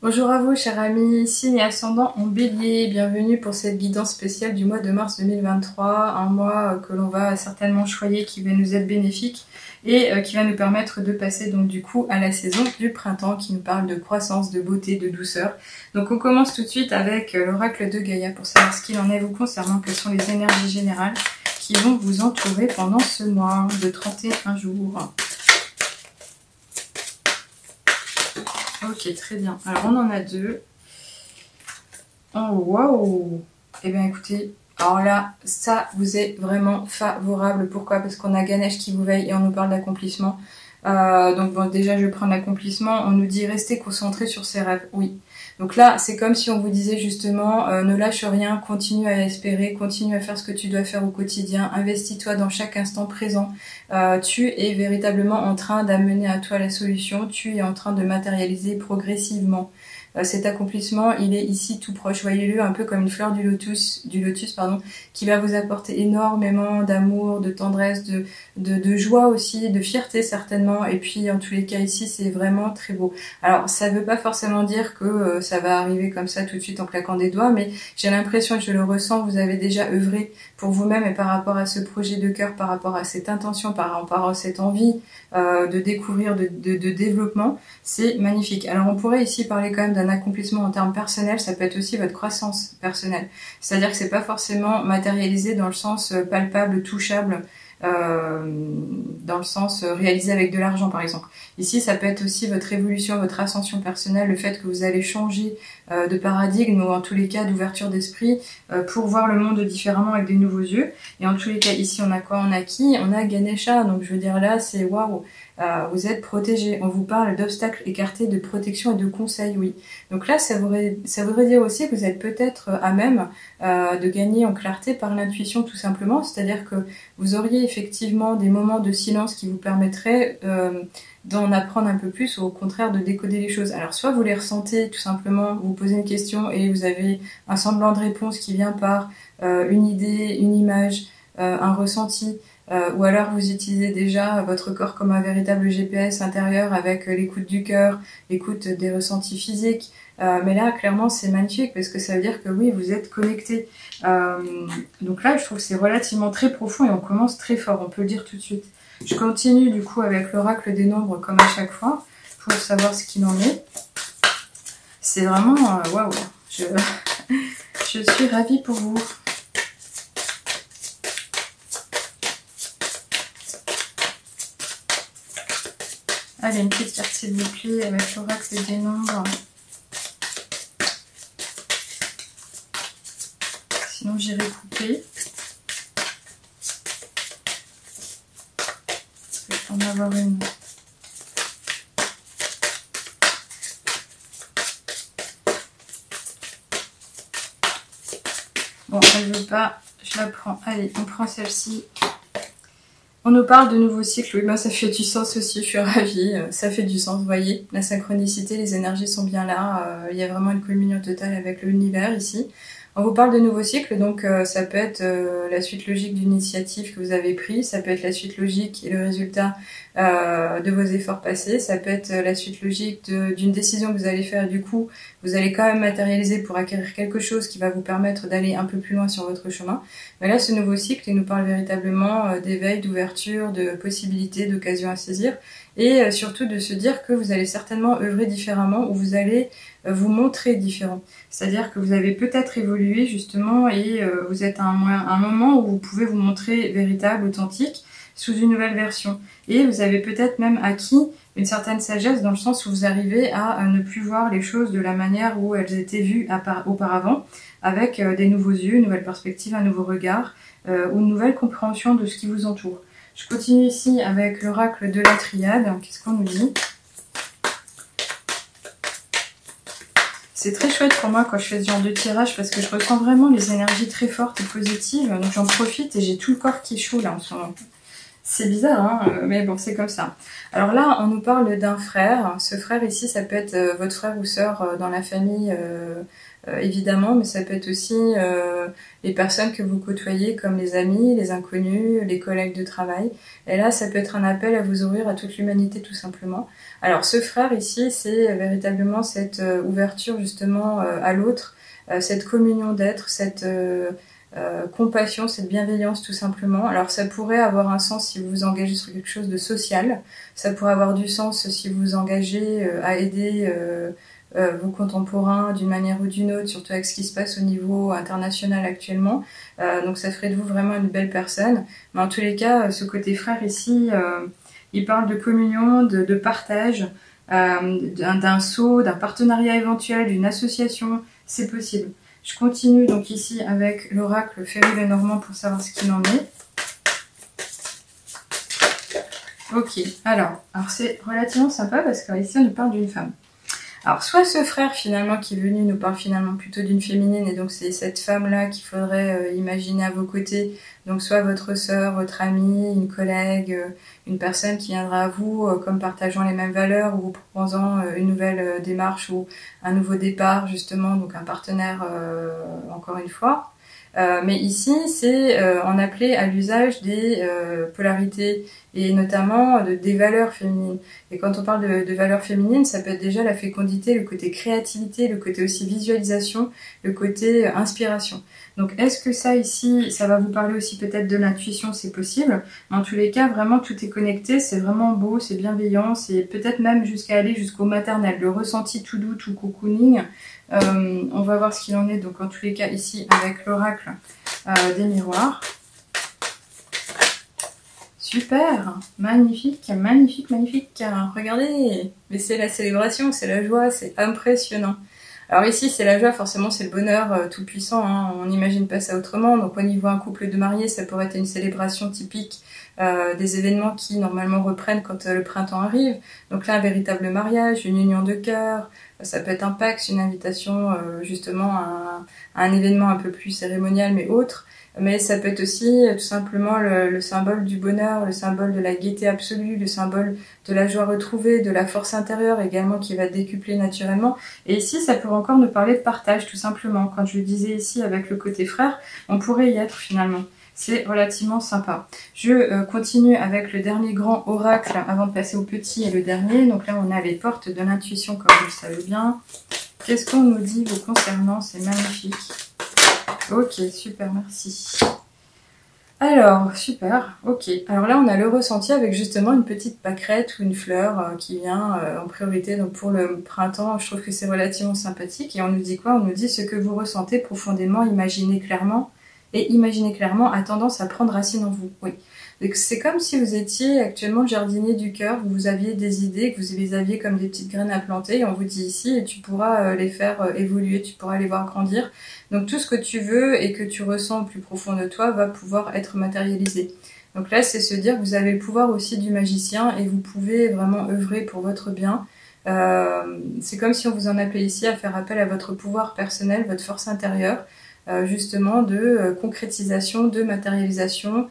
Bonjour à vous chers amis, signe et ascendant en bélier, bienvenue pour cette guidance spéciale du mois de mars 2023, un mois que l'on va certainement choyer, qui va nous être bénéfique et qui va nous permettre de passer donc du coup à la saison du printemps qui nous parle de croissance, de beauté, de douceur. Donc on commence tout de suite avec l'oracle de Gaïa pour savoir ce qu'il en est vous concernant, quelles sont les énergies générales qui vont vous entourer pendant ce mois de 31 jours. Ok, très bien. Alors, on en a deux. Oh, waouh! Eh bien, écoutez, alors là, ça vous est vraiment favorable. Pourquoi? Parce qu'on a Ganesh qui vous veille et on nous parle d'accomplissement. Donc, bon, déjà, je vais prendre l'accomplissement. On nous dit rester concentré sur ses rêves. Oui. Donc là, c'est comme si on vous disait justement, ne lâche rien, continue à espérer, continue à faire ce que tu dois faire au quotidien, investis-toi dans chaque instant présent. Tu es véritablement en train d'amener à toi la solution, tu es en train de matérialiser progressivement. Cet accomplissement, il est ici tout proche, voyez-le un peu comme une fleur du lotus, qui va vous apporter énormément d'amour, de tendresse, de joie aussi, de fierté certainement, et puis en tous les cas ici c'est vraiment très beau. Alors ça ne veut pas forcément dire que ça va arriver comme ça tout de suite en claquant des doigts, mais j'ai l'impression, et je le ressens, vous avez déjà œuvré pour vous-même et par rapport à ce projet de cœur, par rapport à cette intention, par rapport à cette envie de découvrir, de développement, c'est magnifique. Alors on pourrait ici parler quand même d'un accomplissement en termes personnels, ça peut être aussi votre croissance personnelle. C'est-à-dire que c'est pas forcément matérialisé dans le sens palpable, touchable, dans le sens réalisé avec de l'argent par exemple. Ici ça peut être aussi votre évolution, votre ascension personnelle, le fait que vous allez changer de paradigme ou en tous les cas d'ouverture d'esprit pour voir le monde différemment avec des nouveaux yeux. Et en tous les cas ici on a quoi? On a qui? On a Ganesha, donc je veux dire là c'est waouh, vous êtes protégé. On vous parle d'obstacles écartés, de protection et de conseils, oui. Donc là ça voudrait dire aussi que vous êtes peut-être à même de gagner en clarté par l'intuition tout simplement, c'est-à-dire que vous auriez effectivement des moments de silence qui vous permettraient d'en apprendre un peu plus ou au contraire de décoder les choses. Alors soit vous les ressentez tout simplement, vous posez une question et vous avez un semblant de réponse qui vient par une idée, une image, un ressenti, ou alors vous utilisez déjà votre corps comme un véritable GPS intérieur avec l'écoute du cœur, l'écoute des ressentis physiques. Mais là, clairement, c'est magnifique parce que ça veut dire que oui, vous êtes connecté. Donc là, je trouve que c'est relativement très profond et on commence très fort, on peut le dire tout de suite. Je continue du coup avec l'oracle des nombres comme à chaque fois pour savoir ce qu'il en est. C'est vraiment waouh, je suis ravie pour vous. Allez, une petite carte s'il vous plaît avec l'oracle des nombres. Sinon j'irai couper. Je vais en avoir une. Bon, elle veut pas, je la prends. Allez, on prend celle-ci. On nous parle de nouveaux cycles, oui, ben ça fait du sens aussi, je suis ravie, ça fait du sens, vous voyez, la synchronicité, les énergies sont bien là, il y a vraiment une communion totale avec l'univers ici. On vous parle de nouveaux cycles, donc ça peut être la suite logique d'une initiative que vous avez prise, ça peut être la suite logique et le résultat de vos efforts passés, ça peut être la suite logique d'une décision que vous allez faire, du coup, vous allez quand même matérialiser pour acquérir quelque chose qui va vous permettre d'aller un peu plus loin sur votre chemin. Mais là, ce nouveau cycle, il nous parle véritablement d'éveil, d'ouverture, de possibilités, d'occasions à saisir, et surtout de se dire que vous allez certainement œuvrer différemment, ou vous allez vous montrer différent. C'est-à-dire que vous avez peut-être évolué justement et vous êtes à un moment où vous pouvez vous montrer véritable, authentique, sous une nouvelle version. Et vous avez peut-être même acquis une certaine sagesse dans le sens où vous arrivez à ne plus voir les choses de la manière où elles étaient vues auparavant, avec des nouveaux yeux, une nouvelle perspective, un nouveau regard, ou une nouvelle compréhension de ce qui vous entoure. Je continue ici avec l'oracle de la triade. Qu'est-ce qu'on nous dit ? C'est très chouette pour moi quand je fais ce genre de tirage parce que je ressens vraiment les énergies très fortes et positives. Donc j'en profite et j'ai tout le corps qui est chaud là en ce moment. C'est bizarre, hein, mais bon, c'est comme ça. Alors là, on nous parle d'un frère. Ce frère ici, ça peut être votre frère ou sœur dans la famille, évidemment, mais ça peut être aussi les personnes que vous côtoyez, comme les amis, les inconnus, les collègues de travail. Et là, ça peut être un appel à vous ouvrir à toute l'humanité, tout simplement. Alors, ce frère ici, c'est véritablement cette ouverture, justement, à l'autre, cette communion d'être, cette... compassion, cette bienveillance tout simplement. Alors ça pourrait avoir un sens si vous vous engagez sur quelque chose de social, ça pourrait avoir du sens si vous vous engagez à aider vos contemporains d'une manière ou d'une autre, surtout avec ce qui se passe au niveau international actuellement. Donc ça ferait de vous vraiment une belle personne. Mais en tous les cas, ce côté frère ici, il parle de communion, de partage, d'un saut, d'un partenariat éventuel, d'une association, c'est possible. Je continue donc ici avec l'oracle Féru-Lenormand pour savoir ce qu'il en est. Ok, alors c'est relativement sympa parce qu'ici on nous parle d'une femme. Alors soit ce frère finalement qui est venu nous parle finalement plutôt d'une féminine et donc c'est cette femme-là qu'il faudrait imaginer à vos côtés. Donc soit votre sœur, votre amie, une collègue, une personne qui viendra à vous comme partageant les mêmes valeurs ou vous proposant une nouvelle démarche ou un nouveau départ justement, donc un partenaire encore une fois. Mais ici, c'est en appelé à l'usage des polarités et notamment des valeurs féminines. Et quand on parle de valeurs féminines, ça peut être déjà la fécondité, le côté créativité, le côté aussi visualisation, le côté inspiration. Donc est-ce que ça ici, ça va vous parler aussi peut-être de l'intuition, c'est possible. Mais en tous les cas, vraiment tout est connecté, c'est vraiment beau, c'est bienveillant, c'est peut-être même jusqu'à aller jusqu'au maternel, le ressenti tout doux, tout cocooning. On va voir ce qu'il en est, donc en tous les cas ici avec l'oracle des miroirs. Super, magnifique, magnifique, magnifique. Regardez, mais c'est la célébration, c'est la joie, c'est impressionnant. Alors ici c'est la joie, forcément c'est le bonheur tout puissant, hein. On n'imagine pas ça autrement. Donc au niveau un couple de mariés, ça pourrait être une célébration typique des événements qui normalement reprennent quand le printemps arrive. Donc là un véritable mariage, une union de cœur, ça peut être un pax, une invitation justement à un événement un peu plus cérémonial mais autre. Mais ça peut être aussi tout simplement le symbole du bonheur, le symbole de la gaieté absolue, le symbole de la joie retrouvée, de la force intérieure également qui va décupler naturellement. Et ici, ça pourrait encore nous parler de partage tout simplement. Quand je le disais ici avec le côté frère, on pourrait y être finalement. C'est relativement sympa. Je continue avec le dernier grand oracle avant de passer au petit et le dernier. Donc là, on a les portes de l'intuition comme vous le savez bien. Qu'est-ce qu'on nous dit vous concernant? C'est magnifique. Ok, super, merci. Alors, super, ok. Alors là, on a le ressenti avec justement une petite pâquerette ou une fleur qui vient en priorité. Donc pour le printemps, je trouve que c'est relativement sympathique. Et on nous dit quoi? On nous dit ce que vous ressentez profondément, imaginez clairement. Et imaginez clairement a tendance à prendre racine en vous. Oui. Donc c'est comme si vous étiez actuellement le jardinier du cœur, vous aviez des idées, que vous les aviez comme des petites graines à planter, et on vous dit ici, et tu pourras les faire évoluer, tu pourras les voir grandir. Donc tout ce que tu veux et que tu ressens au plus profond de toi va pouvoir être matérialisé. Donc là, c'est se dire que vous avez le pouvoir aussi du magicien et vous pouvez vraiment œuvrer pour votre bien. C'est comme si on vous en appelait ici à faire appel à votre pouvoir personnel, votre force intérieure, justement de concrétisation, de matérialisation,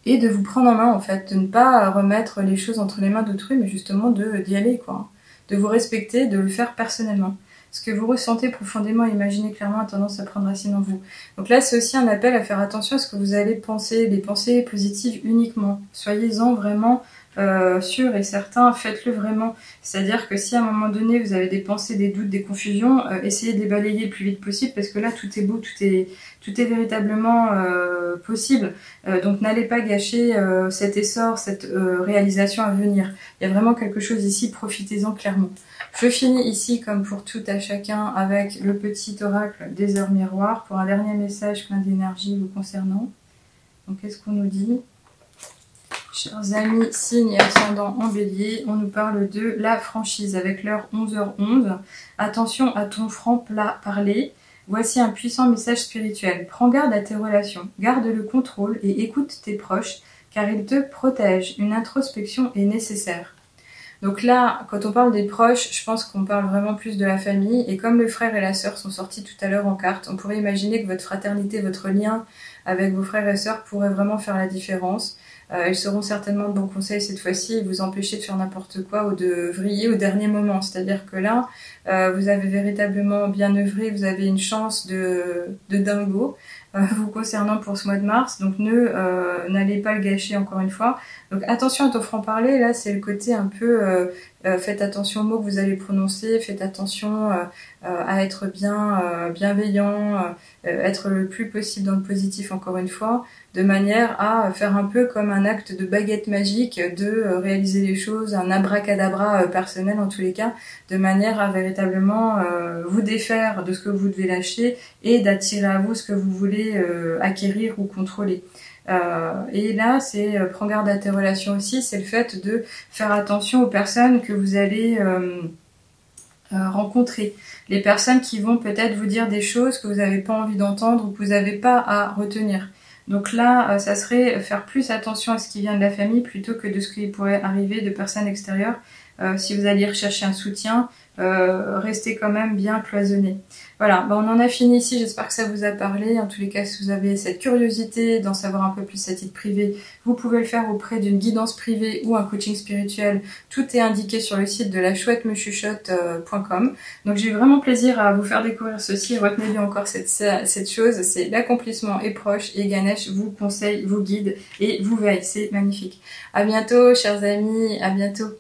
et de vous prendre en main en fait, de ne pas remettre les choses entre les mains d'autrui, mais justement d'y aller quoi, de vous respecter, de le faire personnellement. Ce que vous ressentez profondément, imaginez clairement, a tendance à prendre racine en vous. Donc là, c'est aussi un appel à faire attention à ce que vous allez penser, les pensées positives uniquement. Soyez-en vraiment sûr et certain, faites-le vraiment. C'est-à-dire que si à un moment donné, vous avez des pensées, des doutes, des confusions, essayez de les balayer le plus vite possible parce que là, tout est beau, tout est véritablement possible. Donc n'allez pas gâcher cet essor, cette réalisation à venir. Il y a vraiment quelque chose ici, profitez-en clairement. Je finis ici, comme pour tout à chacun, avec le petit oracle des heures miroirs pour un dernier message plein d'énergie vous concernant. Donc qu'est-ce qu'on nous dit? Chers amis, signe et ascendant en bélier, on nous parle de la franchise avec l'heure 11h11. Attention à ton franc plat parler. Voici un puissant message spirituel. Prends garde à tes relations, garde le contrôle et écoute tes proches car ils te protègent. Une introspection est nécessaire. Donc là, quand on parle des proches, je pense qu'on parle vraiment plus de la famille. Et comme le frère et la sœur sont sortis tout à l'heure en carte, on pourrait imaginer que votre fraternité, votre lien avec vos frères et sœurs pourrait vraiment faire la différence. Ils seront certainement de bons conseils cette fois-ci et vous empêcher de faire n'importe quoi ou de vriller au dernier moment. C'est-à-dire que là, vous avez véritablement bien œuvré, vous avez une chance de dingo vous concernant pour ce mois de mars. Donc n'allez pas le gâcher encore une fois. Donc attention à ton franc-parler, là c'est le côté un peu faites attention aux mots que vous allez prononcer, faites attention à être bienveillant, être le plus possible dans le positif encore une fois, de manière à faire un peu comme un acte de baguette magique, de réaliser les choses, un abracadabra personnel en tous les cas, de manière à véritablement vous défaire de ce que vous devez lâcher et d'attirer à vous ce que vous voulez acquérir ou contrôler. Et là, c'est prends garde à tes relations aussi, c'est le fait de faire attention aux personnes que vous allez rencontrer. Les personnes qui vont peut-être vous dire des choses que vous n'avez pas envie d'entendre ou que vous n'avez pas à retenir. Donc là, ça serait faire plus attention à ce qui vient de la famille plutôt que de ce qui pourrait arriver de personnes extérieures. Si vous alliez rechercher un soutien, restez quand même bien cloisonné. Voilà, on en a fini ici, j'espère que ça vous a parlé. En tous les cas, si vous avez cette curiosité d'en savoir un peu plus à titre privé, vous pouvez le faire auprès d'une guidance privée ou un coaching spirituel. Tout est indiqué sur le site de lachouettemechuchote.com. Donc j'ai eu vraiment plaisir à vous faire découvrir ceci. Retenez bien encore cette chose, c'est l'accomplissement est proche et Ganesh vous conseille, vous guide et vous veille. C'est magnifique. À bientôt, chers amis, à bientôt.